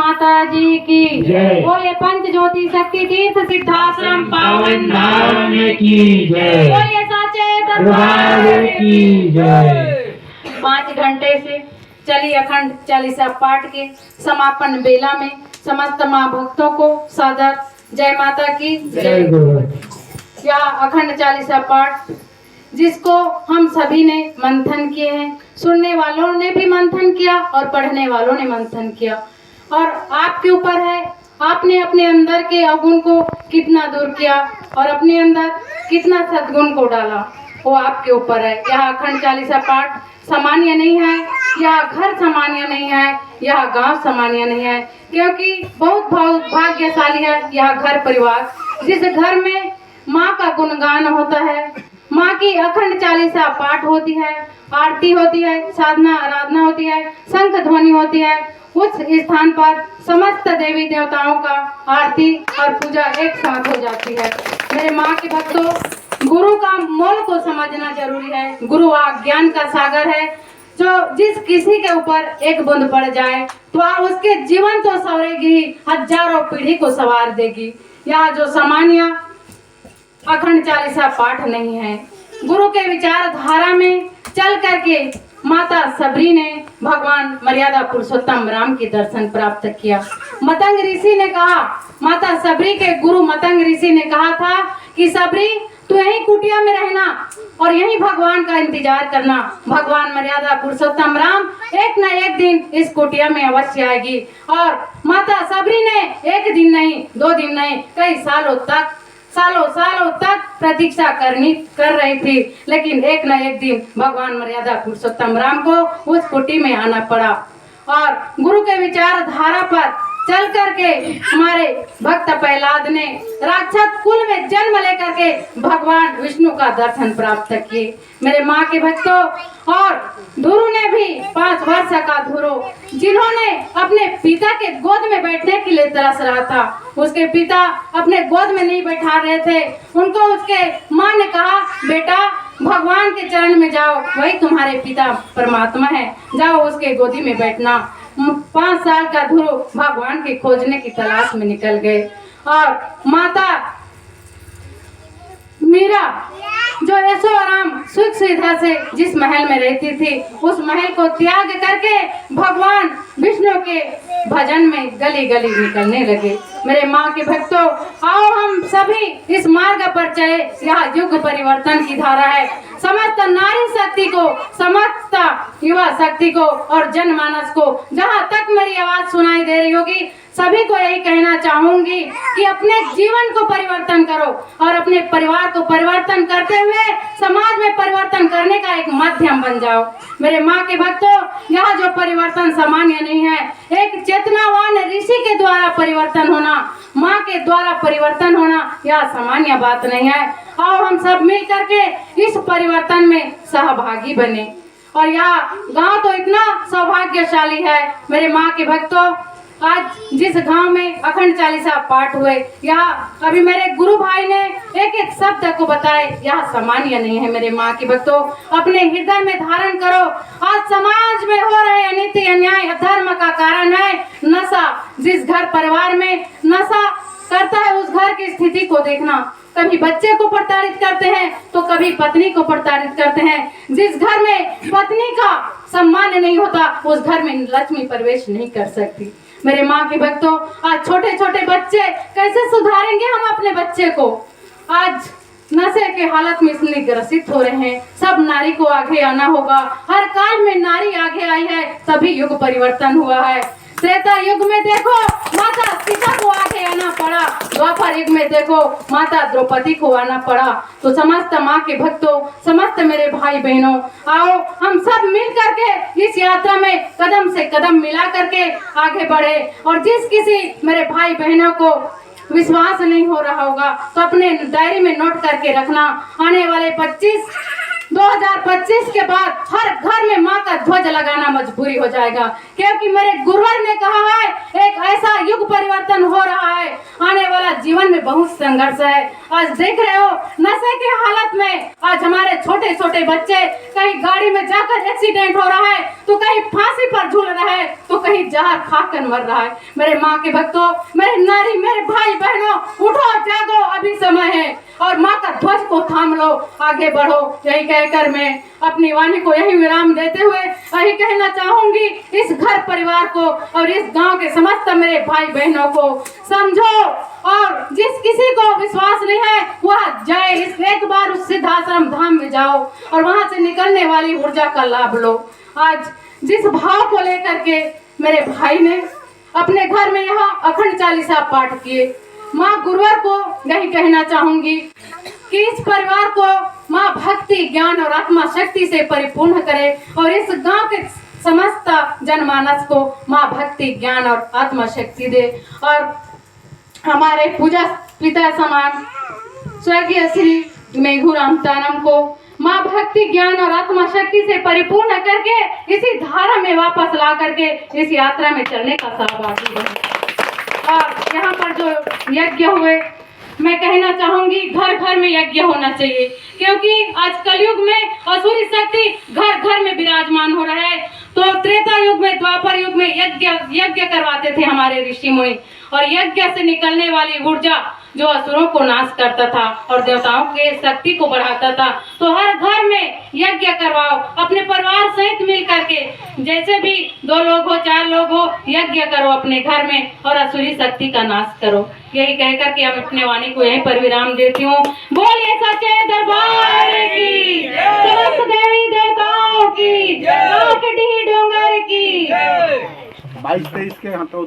माता जी की जय। बोले पंच ज्योति शक्ति तीर्थ सिद्धाश्रम पावन धाम की जय। बोले साचे दरबार की जय। 5 घंटे से चली अखंड चालीसा पाठ के समापन बेला में समस्त माँ भक्तों को सादर जय माता की जय गुरु। यह अखंड चालीसा पाठ जिसको हम सभी ने मंथन किए हैं, सुनने वालों ने भी मंथन किया और पढ़ने वालों ने मंथन किया, और आपके ऊपर है आपने अपने अंदर के अवगुण को कितना दूर किया और अपने अंदर कितना सद्गुण को डाला, वो आपके ऊपर है। यह अखंड चालीसा पाठ सामान्य नहीं है, यह घर सामान्य नहीं है, यह गांव सामान्य नहीं है, क्योंकि बहुत भाग्यशाली है यह घर परिवार जिस घर में माँ का गुणगान होता है, माँ की अखंड चालीसा पाठ होती है, आरती होती है, साधना आराधना होती है, शंख ध्वनि होती है। उस स्थान पर समस्त देवी देवताओं का आरती और पूजा एक साथ हो जाती है। मेरे माँ के भक्तों, गुरु का मोल को समझना जरूरी है। गुरु ज्ञान का सागर है, जो जिस किसी के ऊपर एक बूंद पड़ जाए तो उसके जीवन तो संवरेगी ही, हजारों पीढ़ी को संवार देगी। यह जो सामान्य अखंड चालीसा पाठ नहीं है, गुरु के विचारधारा में चल करके माता सबरी ने भगवान मर्यादा पुरुषोत्तम राम के दर्शन प्राप्त किया। मतंग ऋषि ने कहा, माता सबरी के गुरु मतंग ऋषि ने कहा था कि सबरी तू यहीं कुटिया में रहना और यहीं भगवान का इंतजार करना। भगवान मर्यादा पुरुषोत्तम राम एक न एक दिन इस कुटिया में अवश्य आएगी। और माता सबरी ने एक दिन नहीं, 2 दिन नहीं, कई सालों तक प्रतीक्षा कर रही थी, लेकिन एक न एक दिन भगवान मर्यादा पुरुषोत्तम राम को उस कुटी में आना पड़ा। और गुरु के विचारधारा पर चल करके हमारे भक्त प्रहलाद ने राक्षस कुल में जन्म लेकर के भगवान विष्णु का दर्शन प्राप्त किए। मेरे माँ के भक्तों, और ध्रुव ने भी 5 वर्ष का ध्रुव, जिन्होंने अपने पिता के गोद में बैठने के लिए तरस रहा था, उसके पिता अपने गोद में नहीं बैठा रहे थे, उनको उसके माँ ने कहा, बेटा भगवान के चरण में जाओ, वही तुम्हारे पिता परमात्मा है, जाओ उसके गोदी में बैठना। 5 साल का ध्रुव भगवान के खोजने की तलाश में निकल गए। और माता मीरा जो ऐशोआराम सुख सुविधा से जिस महल में रहती थी, उस महल को त्याग करके भगवान विष्णु के भजन में गली गली निकलने लगे। मेरे माँ के भक्तों, आओ हम सभी इस मार्ग पर चले। यह युग परिवर्तन की धारा है। समस्त नारी शक्ति को, समस्त युवा शक्ति को और जनमानस को, जहाँ तक मेरी आवाज सुनाई दे रही होगी, सभी को यही कहना चाहूंगी कि अपने जीवन को परिवर्तन करो और अपने परिवार को परिवर्तन करते हुए समाज में परिवर्तन करने का एक माध्यम बन जाओ। मेरे माँ के भक्तों, यह जो परिवर्तन सामान्य नहीं है, एक चेतनावान ऋषि के द्वारा परिवर्तन होना, माँ के द्वारा परिवर्तन होना, यह सामान्य बात नहीं है। और हम सब मिल करके इस परिवर्तन में सहभागी बने। और यह गांव तो इतना सौभाग्यशाली है मेरे माँ के भक्तों, आज जिस गांव में अखंड चालीसा पाठ हुए, यह अभी मेरे गुरु भाई ने एक एक शब्द को बताए, यह सामान्य नहीं है। मेरे माँ के भक्तों, अपने हृदय में धारण करो। आज समाज में हो रहे अनीति अन्याय अधर्म का कारण है नशा। जिस घर परिवार में नशा करता है, उस घर की स्थिति को देखना। कभी बच्चे को प्रताड़ित करते हैं तो कभी पत्नी को प्रताड़ित करते हैं। जिस घर में पत्नी का सम्मान नहीं होता, उस घर में लक्ष्मी प्रवेश नहीं कर सकती। मेरे माँ के भक्तों, आज छोटे छोटे बच्चे कैसे सुधारेंगे हम अपने बच्चे को? आज नशे के हालत में इसलिए ग्रसित हो रहे हैं। सब नारी को आगे आना होगा। हर काल में नारी आगे आई है, तभी युग परिवर्तन हुआ है। त्रेता युग में देखो माता सीता को आगे आना पड़ा, द्वापर युग में देखो माता द्रौपदी को आना पड़ा। तो समस्त माँ के भक्तों, समस्त मेरे भाई बहनों, आओ हम सब मिल करके इस यात्रा में कदम से कदम मिला करके आगे बढ़े। और जिस किसी मेरे भाई बहनों को विश्वास नहीं हो रहा होगा तो अपने डायरी में नोट करके रखना, आने वाले 2025 के बाद हर घर में माँ का ध्वज लगाना मजबूरी हो जाएगा, क्योंकि मेरे गुरुवर ने कहा है एक ऐसा युग परिवर्तन हो रहा है, आने वाला जीवन में बहुत संघर्ष है। आज देख रहे हो नशे की हालत में आज हमारे छोटे छोटे बच्चे कहीं गाड़ी में जाकर एक्सीडेंट हो रहा है, तो कहीं फांसी पर झूल रहा है, तो कहीं जहर खाकर मर रहा है। मेरे माँ के भक्तों, मेरे नारी, मेरे भाई बहनों, उठो जागो, अभी समय है और माँ का ध्वज को थाम लो, आगे बढ़ो। यही कहकर मैं अपनी वाणी को यही विराम देते हुए यही कहना चाहूंगी इस घर परिवार को और इस गांव के समस्त मेरे भाई बहनों को, समझो और जिस किसी को विश्वास नहीं है वह जाए, इस एक बार उस सिद्धाश्रम धाम में जाओ और वहां से निकलने वाली ऊर्जा का लाभ लो। आज जिस भाव को लेकर के मेरे भाई ने अपने घर में यहाँ अखंड चालीसा पाठ किए, माँ गुरुवर को यही कहना चाहूंगी कि इस परिवार को माँ भक्ति, ज्ञान और आत्मा शक्ति से परिपूर्ण करे और इस गांव के समस्त जनमानस को माँ भक्ति, ज्ञान और आत्मा शक्ति दे और हमारे पूजा पिता समान स्वर्गीय श्री मेघूराम तानम को माँ भक्ति, ज्ञान और आत्मा शक्ति से परिपूर्ण करके इसी धारा में वापस ला करके इस यात्रा में चलने का सहभागी बने। और यहाँ पर जो यज्ञ हुए, मैं कहना चाहूंगी घर घर में यज्ञ होना चाहिए, क्योंकि आज कलयुग में असुरी शक्ति घर घर में विराजमान हो रहा है। तो त्रेता युग में, द्वापर युग में यज्ञ करवाते थे हमारे ऋषि मुनि, और यज्ञ से निकलने वाली ऊर्जा जो असुरों को नाश करता था और देवताओं के शक्ति को बढ़ाता था। तो हर घर में यज्ञ करवाओ, अपने परिवार सहित मिल करके, जैसे भी 2 लोग हो 4 लोग हो, यज्ञ करो अपने घर में और असुरी शक्ति का नाश करो। यही कहकर के हम अपने वाणी को यहीं पर विराम देती हूँ। बोलिए सच्चे दरबार की, समस्त देवी देवताओं की, डोंगर की। 22-23 के हाथों